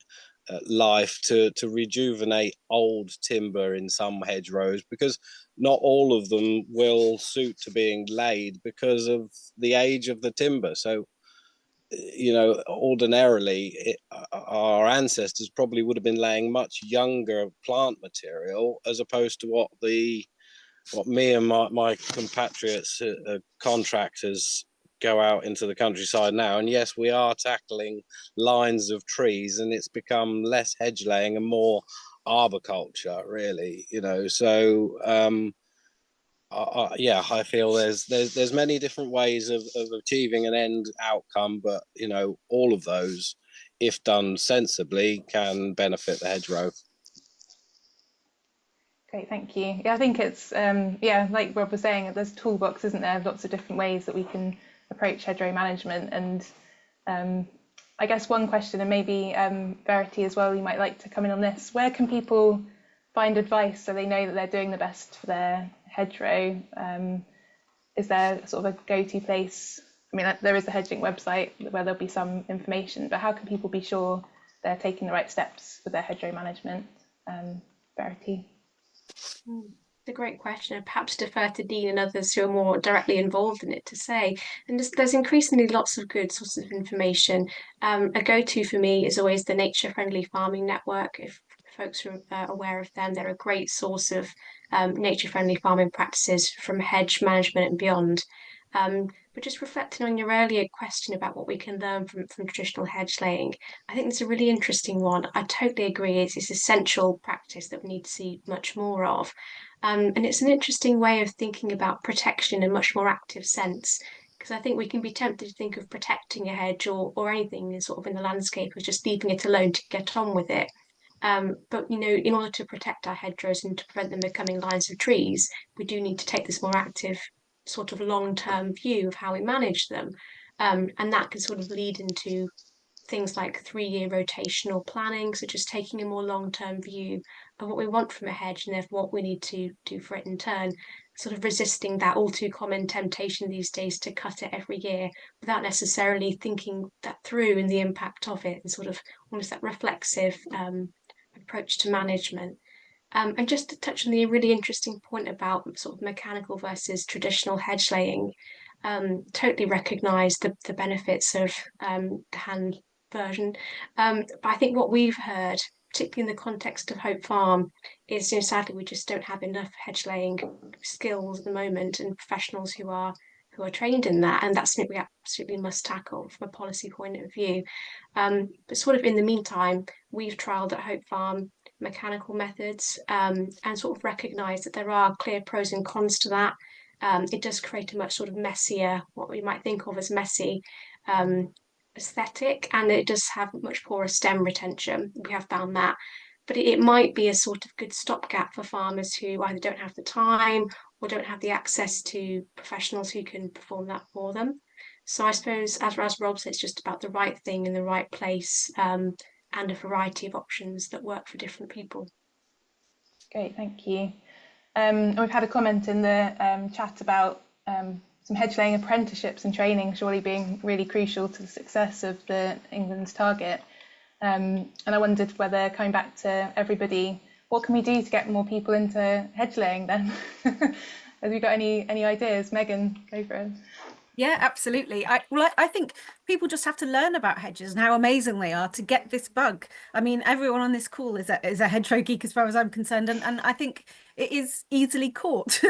life, to rejuvenate old timber in some hedgerows, because not all of them will suit to being laid because of the age of the timber. So ordinarily our ancestors probably would have been laying much younger plant material, as opposed to what me and my compatriots contractors go out into the countryside now. And yes, we are tackling lines of trees, and it's become less hedge laying and more arboriculture, really. So yeah, I feel there's many different ways of achieving an end outcome, but all of those, if done sensibly, can benefit the hedgerow. Great, thank you. Yeah, I think it's like Rob was saying, there's a toolbox, isn't there? Lots of different ways that we can approach hedgerow management, and I guess one question, and maybe Verity as well, you might like to come in on this. Where can people find advice so they know that they're doing the best for their hedgerow? Is there sort of a go-to place? I mean, there is the Hedgelink website where there'll be some information, but how can people be sure they're taking the right steps for their hedgerow management? Verity? It's a great question. I perhaps defer to Dean and others who are more directly involved in it to say. And there's increasingly lots of good sources of information. A go-to for me is always the Nature Friendly Farming Network. If folks are aware of them, they're a great source of nature-friendly farming practices from hedge management and beyond. But just reflecting on your earlier question about what we can learn from traditional hedge laying, I think it's a really interesting one. I totally agree. It's essential practice that we need to see much more of. And it's an interesting way of thinking about protection in a much more active sense, because I think we can be tempted to think of protecting a hedge or anything in sort of in the landscape as just leaving it alone to get on with it. But you know, in order to protect our hedgerows and to prevent them becoming lines of trees, we do need to take this more active sort of long-term view of how we manage them. And that can sort of lead into things like 3-year rotational planning, so just taking a more long-term view of what we want from a hedge and therefore what we need to do for it in turn, sort of resisting that all too common temptation these days to cut it every year without necessarily thinking that through and the impact of it, and sort of almost that reflexive approach to management. And just to touch on the really interesting point about sort of mechanical versus traditional hedge laying, totally recognise the benefits of the hand version. But I think what we've heard, particularly in the context of Hope Farm, is, you know, sadly we just don't have enough hedge laying skills at the moment and professionals who are trained in that, and that's something we absolutely must tackle from a policy point of view. But sort of in the meantime, we've trialled at Hope Farm mechanical methods, and sort of recognise that there are clear pros and cons to that. It does create a much sort of messier, what we might think of as messy, aesthetic, and it does have much poorer stem retention. We have found that. But it might be a sort of good stopgap for farmers who either don't have the time or don't have the access to professionals who can perform that for them. So I suppose, as Rob said, it's just about the right thing in the right place, and a variety of options that work for different people. Great, thank you. And we've had a comment in the chat about some hedge laying apprenticeships and training surely being really crucial to the success of the England's target. And I wondered whether, coming back to everybody, what can we do to get more people into hedge laying then? Have you got any ideas? Megan, go for it. Yeah, absolutely. I think people just have to learn about hedges and how amazing they are to get this bug. I mean, everyone on this call is a hedgerow geek as far as I'm concerned, and I think it is easily caught.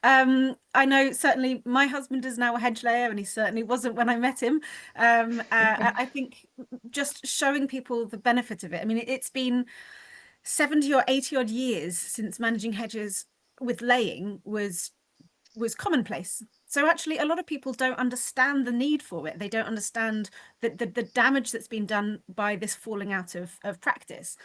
I know certainly my husband is now a hedge layer, and he certainly wasn't when I met him. I think just showing people the benefit of it. I mean, it's been 70 or 80 odd years since managing hedges with laying was commonplace. So actually, a lot of people don't understand the need for it. They don't understand the damage that's been done by this falling out of practice.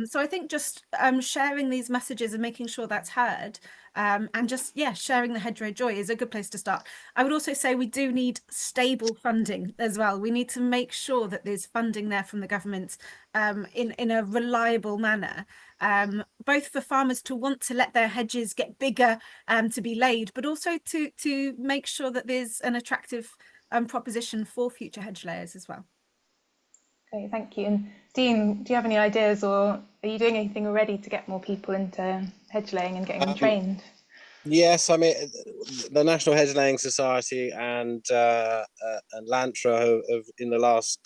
So I think just sharing these messages and making sure that's heard, and just, yeah, sharing the hedgerow joy is a good place to start. I would also say we do need stable funding as well. We need to make sure that there's funding there from the government in a reliable manner, both for farmers to want to let their hedges get bigger to be laid, but also to make sure that there's an attractive proposition for future hedge layers as well. Great, thank you. And Dean, do you have any ideas, or are you doing anything already to get more people into hedge laying and getting them trained? Yes, I mean, the National Hedge Laying Society and Lantra have in the last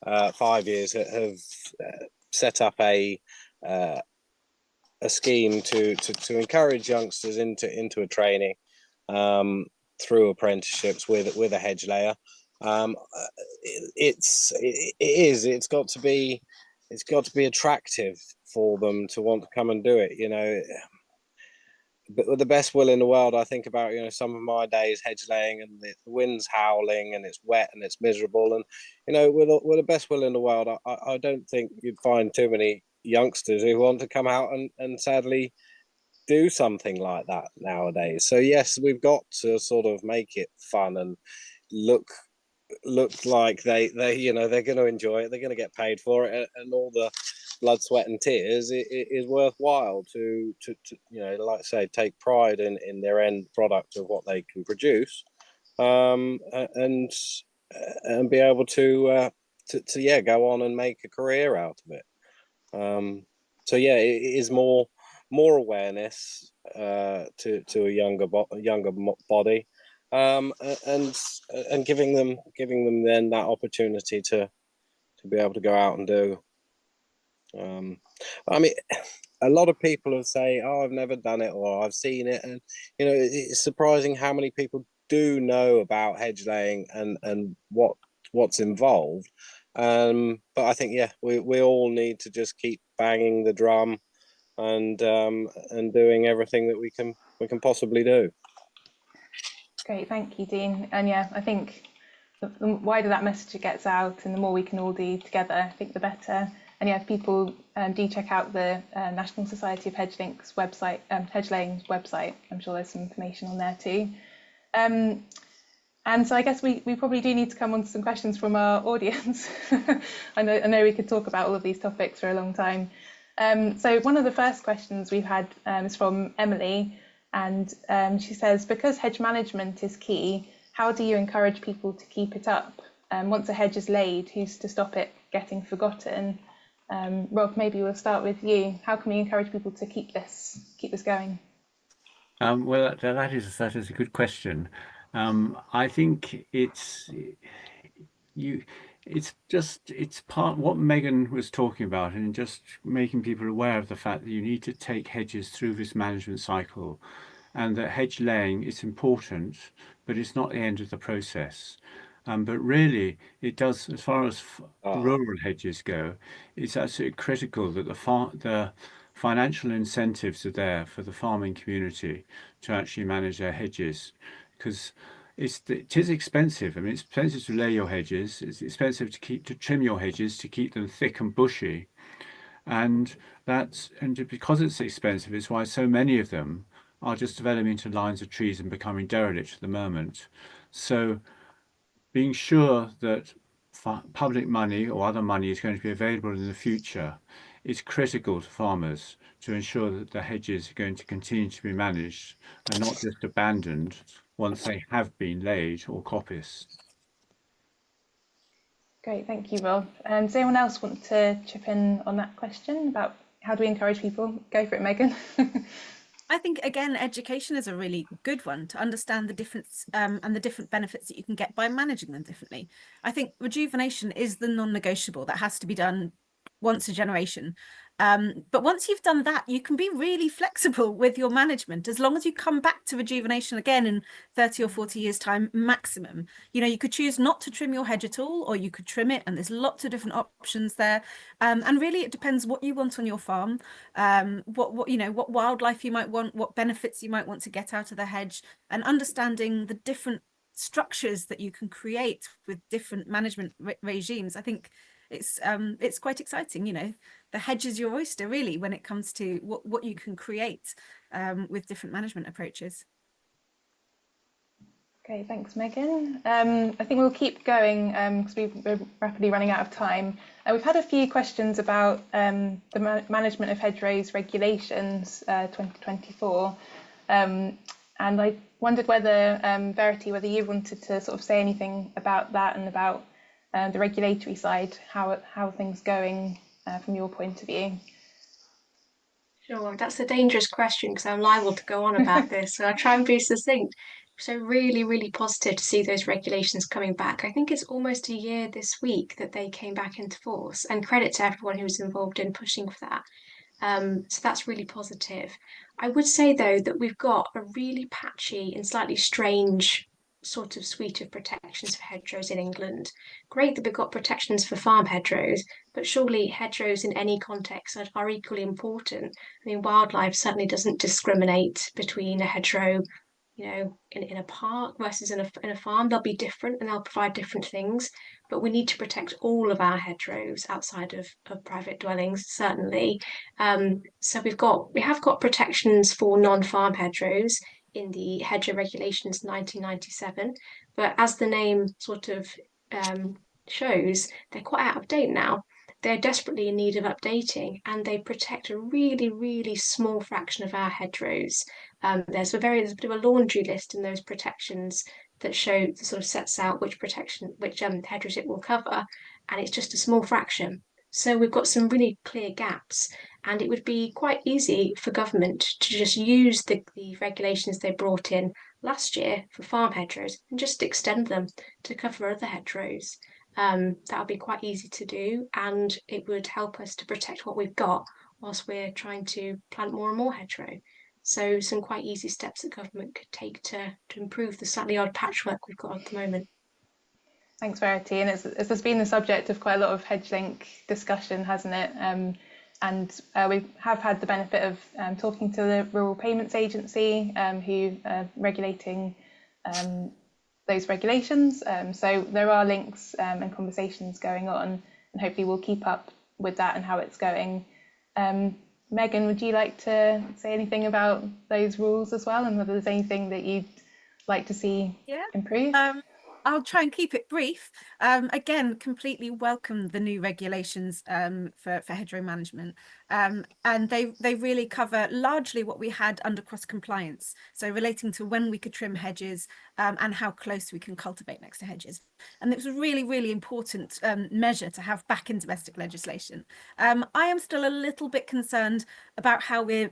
5 years have set up a scheme to encourage youngsters into a training through apprenticeships with a hedge layer. It's got to be attractive for them to want to come and do it, you know. But with the best will in the world, I think about, you know, some of my days hedge laying and the wind's howling and it's wet and it's miserable, and, you know, with the best will in the world, I don't think you'd find too many youngsters who want to come out and sadly do something like that nowadays. So yes, we've got to sort of make it fun and look like they you know, they're going to enjoy it, they're going to get paid for it, and all the blood, sweat and tears, it is worthwhile to you know, like I say, take pride in their end product of what they can produce, and be able to yeah, go on and make a career out of it. So yeah, it is more more awareness to a younger body, and giving them then that opportunity to be able to go out and do. I mean, a lot of people will say, "Oh, I've never done it," or "I've seen it," and you know, it's surprising how many people do know about hedge laying and what's involved. But I think, yeah, we all need to just keep banging the drum and doing everything that we can possibly do. Great, thank you, Dean. And yeah, I think the wider that message gets out and the more we can all do together, I think the better. And yeah, if people do check out the National Society of Hedgelink's website, hedgelaying's website, I'm sure there's some information on there too. And so I guess we probably do need to come on to some questions from our audience. I know we could talk about all of these topics for a long time. So one of the first questions we've had is from Emily, and she says, because hedge management is key, how do you encourage people to keep it up? Once a hedge is laid, who's to stop it getting forgotten? Rob, maybe we'll start with you. How can we encourage people to keep this going? Well, that is a good question. I think it's part what Megan was talking about, and just making people aware of the fact that you need to take hedges through this management cycle, and that hedge laying is important, but it's not the end of the process. But really, it does, as far as rural hedges go, it's absolutely critical that the financial incentives are there for the farming community to actually manage their hedges, because it is expensive. I mean, it's expensive to lay your hedges. It's expensive to trim your hedges, to keep them thick and bushy, and because it's expensive, it's why so many of them are just developing into lines of trees and becoming derelict at the moment. So being sure that public money or other money is going to be available in the future is critical to farmers, to ensure that the hedges are going to continue to be managed and not just abandoned once they have been laid or coppiced. Great, thank you, Rob. Does anyone else want to chip in on that question about how do we encourage people? Go for it, Megan. I think, again, education is a really good one to understand the difference and the different benefits that you can get by managing them differently. I think rejuvenation is the non-negotiable that has to be done once a generation. But once you've done that, you can be really flexible with your management, as long as you come back to rejuvenation again in 30 or 40 years' time maximum. You know, you could choose not to trim your hedge at all, or you could trim it, and there's lots of different options there. And really, it depends what you want on your farm, what wildlife you might want, what benefits you might want to get out of the hedge, and understanding the different structures that you can create with different management regimes. I think it's quite exciting. You know, the hedge is your oyster, really, when it comes to what you can create with different management approaches. Okay, thanks, Megan. I think we'll keep going because we're rapidly running out of time. We've had a few questions about the management of hedgerows regulations 2024, and I wondered whether Verity, whether you wanted to sort of say anything about that and about the regulatory side, how things going from your point of view. Sure, that's a dangerous question because I'm liable to go on about this, so I'll try and be succinct. So really, really positive to see those regulations coming back. I think it's almost a year this week that they came back into force, and credit to everyone who was involved in pushing for that. So that's really positive. I would say, though, that we've got a really patchy and slightly strange sort of suite of protections for hedgerows in England. Great that we've got protections for farm hedgerows, but surely hedgerows in any context are equally important. I mean, wildlife certainly doesn't discriminate between a hedgerow, you know, in a park versus in a farm. They'll be different and they'll provide different things, but we need to protect all of our hedgerows outside of private dwellings, certainly. So we have got protections for non-farm hedgerows in the Hedgerow Regulations 1997, but as the name sort of shows, they're quite out of date now. They're desperately in need of updating, and they protect a really, really small fraction of our hedgerows. There's a bit of a laundry list in those protections that sort of sets out which hedgerows it will cover, and it's just a small fraction. So we've got some really clear gaps, And it would be quite easy for government to just use the regulations they brought in last year for farm hedgerows and just extend them to cover other hedgerows. That would be quite easy to do, and it would help us to protect what we've got whilst we're trying to plant more and more hedgerow. So some quite easy steps that government could take to improve the slightly odd patchwork we've got at the moment. Thanks, Verity. And it's been the subject of quite a lot of Hedgelink discussion, hasn't it? And we have had the benefit of talking to the Rural Payments Agency, who are regulating those regulations. So there are links and conversations going on, and hopefully we'll keep up with that and how it's going. Megan, would you like to say anything about those rules as well, and whether there's anything that you'd like to see improve? I'll try and keep it brief. Again, completely welcome the new regulations for hedgerow management. And they really cover largely what we had under cross compliance. So relating to when we could trim hedges and how close we can cultivate next to hedges. And it was a really, really important measure to have back in domestic legislation. I am still a little bit concerned about how we're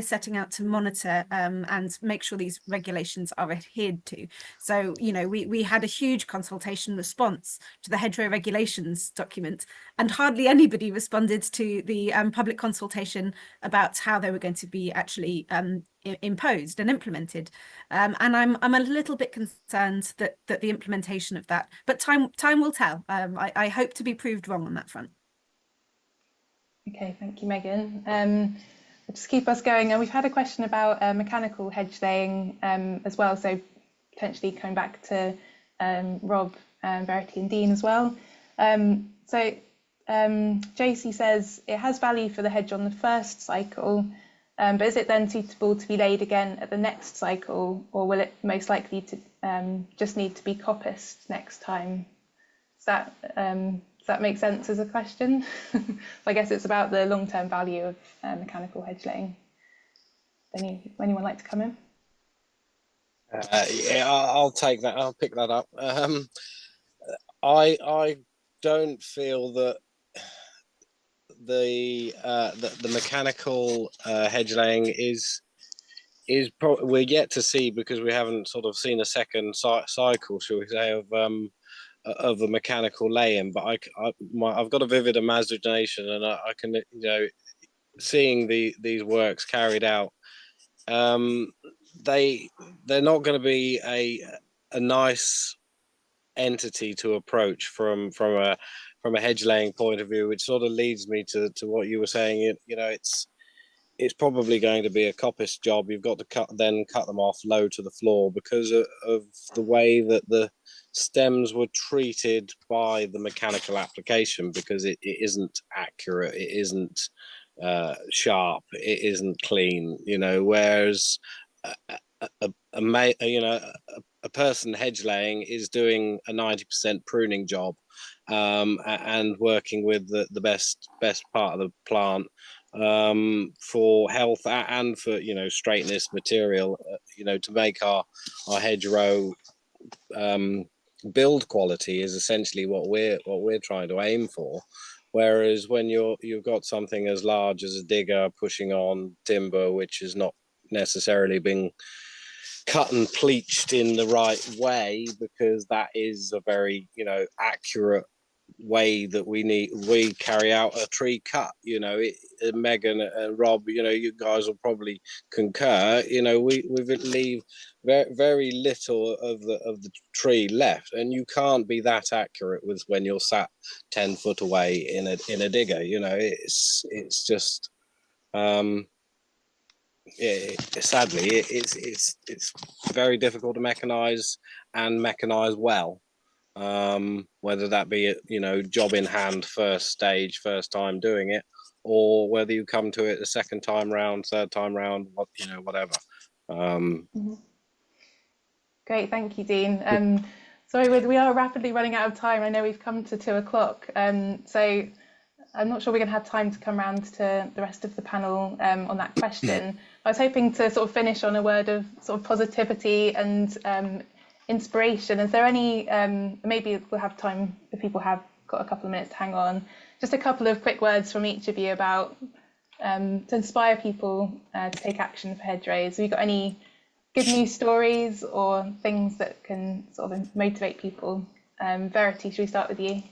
setting out to monitor and make sure these regulations are adhered to. So, you know, we had a huge consultation response to the hedgerow regulations document, and hardly anybody responded to the public consultation about how they were going to be actually imposed and implemented. And I'm a little bit concerned that the implementation of that, but time will tell. I hope to be proved wrong on that front. Okay, thank you, Megan. Just keep us going. And we've had a question about mechanical hedge laying as well, so potentially coming back to Rob, Verity and Dean as well. So JC says it has value for the hedge on the first cycle, but is it then suitable to be laid again at the next cycle, or will it most likely to just need to be coppiced next time? Does that make sense as a question? So I guess it's about the long-term value of mechanical hedge laying. Anyone like to come in? Yeah, I'll take that. I'll pick that up. I don't feel that the mechanical hedge laying is we're yet to see, because we haven't sort of seen a second cycle, shall we say, of the mechanical laying. But I've got a vivid imagination, and I can, you know, seeing these works carried out, they're not going to be a nice entity to approach from a hedge laying point of view, which sort of leads me to what you were saying. You know, it's probably going to be a coppice job. You've got to cut them off low to the floor, because of the way that the stems were treated by the mechanical application, because it isn't accurate, it isn't sharp, it isn't clean, you know, whereas a person hedge laying is doing a 90% pruning job, and working with the best part of the plant for health and for, you know, straightness material, you know, to make our hedgerow build quality is essentially what we're trying to aim for. Whereas when you've got something as large as a digger pushing on timber, which is not necessarily being cut and pleached in the right way, because that is a very, you know, accurate way that we carry out a tree cut. You know, Megan and Rob, you know, you guys will probably concur. You know, we leave very little of the tree left, and you can't be that accurate with when you're sat 10 foot away in a digger. You know, it's just sadly it's very difficult to mechanize well, whether that be, you know, job in hand, first time doing it, or whether you come to it the second time round, third time round, you know, whatever. Great, thank you, Dean. Sorry, we are rapidly running out of time. I know we've come to 2 o'clock, so I'm not sure we're going to have time to come round to the rest of the panel on that question. I was hoping to sort of finish on a word of sort of positivity and inspiration. Is there any, maybe we'll have time if people have got a couple of minutes to hang on, just a couple of quick words from each of you about to inspire people to take action for hedgerows. Have you got any good news stories or things that can sort of motivate people? Verity, should we start with you?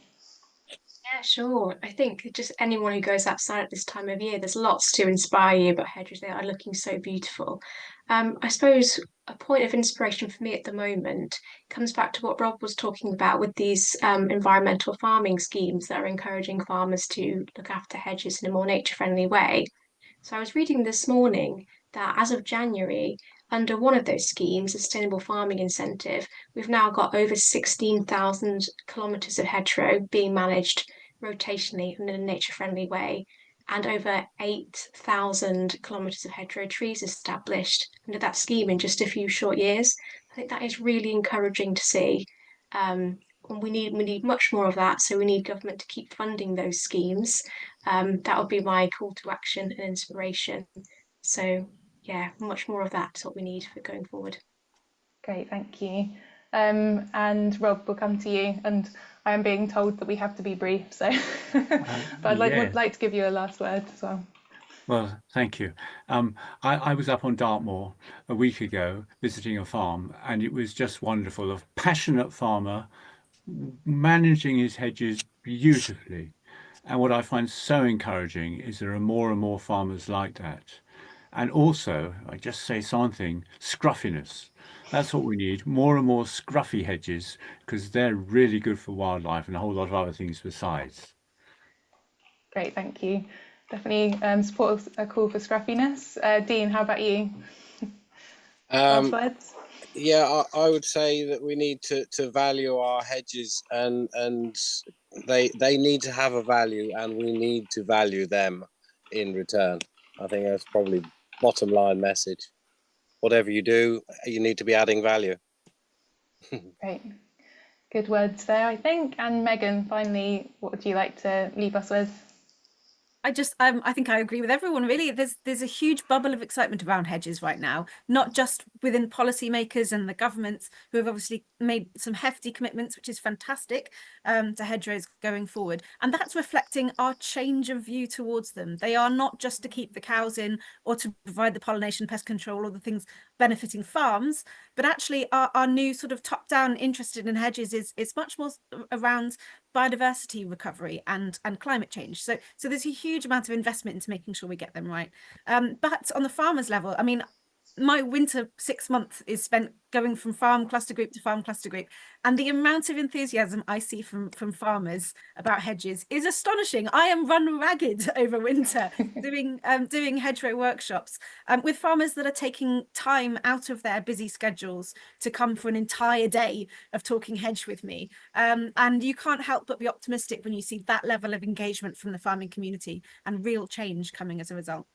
Yeah, sure. I think just anyone who goes outside at this time of year, there's lots to inspire you about hedges. They are looking so beautiful. I suppose a point of inspiration for me at the moment comes back to what Rob was talking about with these environmental farming schemes that are encouraging farmers to look after hedges in a more nature-friendly way. So I was reading this morning that as of January, under one of those schemes, Sustainable Farming Incentive, we've now got over 16,000 kilometres of hedgerow being managed rotationally in a nature-friendly way, and over 8,000 kilometres of hedgerow trees established under that scheme in just a few short years. I think that is really encouraging to see. And we need much more of that, so we need government to keep funding those schemes. That would be my call to action and inspiration. So yeah, much more of that's what we need for going forward. Great, thank you. And Rob, we'll come to you. And I am being told that we have to be brief, so but would like to give you a last word as well. Well, thank you. I was up on Dartmoor a week ago visiting a farm, and it was just wonderful. A passionate farmer managing his hedges beautifully. And what I find so encouraging is there are more and more farmers like that. And also, I just say something, scruffiness. That's what we need, more and more scruffy hedges, because they're really good for wildlife and a whole lot of other things besides. Great, thank you. Definitely support a call for scruffiness. Dean, how about you? Last words? Yeah, I would say that we need to value our hedges, and they need to have a value, and we need to value them in return. I think that's probably bottom line message. Whatever you do, you need to be adding value. Great. Good words there, I think. And Megan, finally, what would you like to leave us with? I think I agree with everyone, really. There's a huge bubble of excitement around hedges right now, not just within policymakers and the governments who have obviously made some hefty commitments, which is fantastic, to hedgerows going forward. And that's reflecting our change of view towards them. They are not just to keep the cows in or to provide the pollination, pest control, or the things benefiting farms, but actually our new sort of top-down interested in hedges is much more around biodiversity recovery and climate change. So there's a huge amount of investment into making sure we get them right. But on the farmers level, I mean, my winter 6 months is spent going from farm cluster group to farm cluster group, and the amount of enthusiasm I see from farmers about hedges is astonishing. I am run ragged over winter doing hedgerow workshops with farmers that are taking time out of their busy schedules to come for an entire day of talking hedge with me, and you can't help but be optimistic when you see that level of engagement from the farming community and real change coming as a result.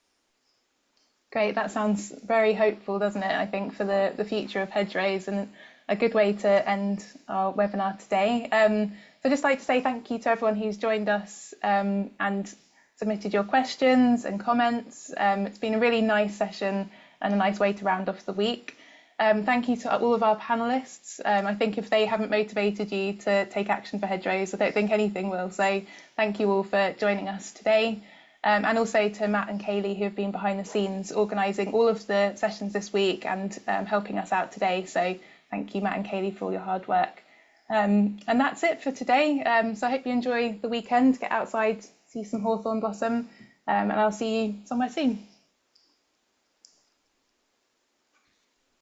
Great, that sounds very hopeful, doesn't it? I think for the future of hedgerows, and a good way to end our webinar today. So I'd just like to say thank you to everyone who's joined us and submitted your questions and comments. It's been a really nice session and a nice way to round off the week. Thank you to all of our panellists. I think if they haven't motivated you to take action for hedgerows, I don't think anything will. So thank you all for joining us today. And also to Matt and Kaylee, who have been behind the scenes organising all of the sessions this week and helping us out today. So thank you, Matt and Kaylee, for all your hard work. And that's it for today. So I hope you enjoy the weekend, get outside, see some hawthorn blossom, and I'll see you somewhere soon.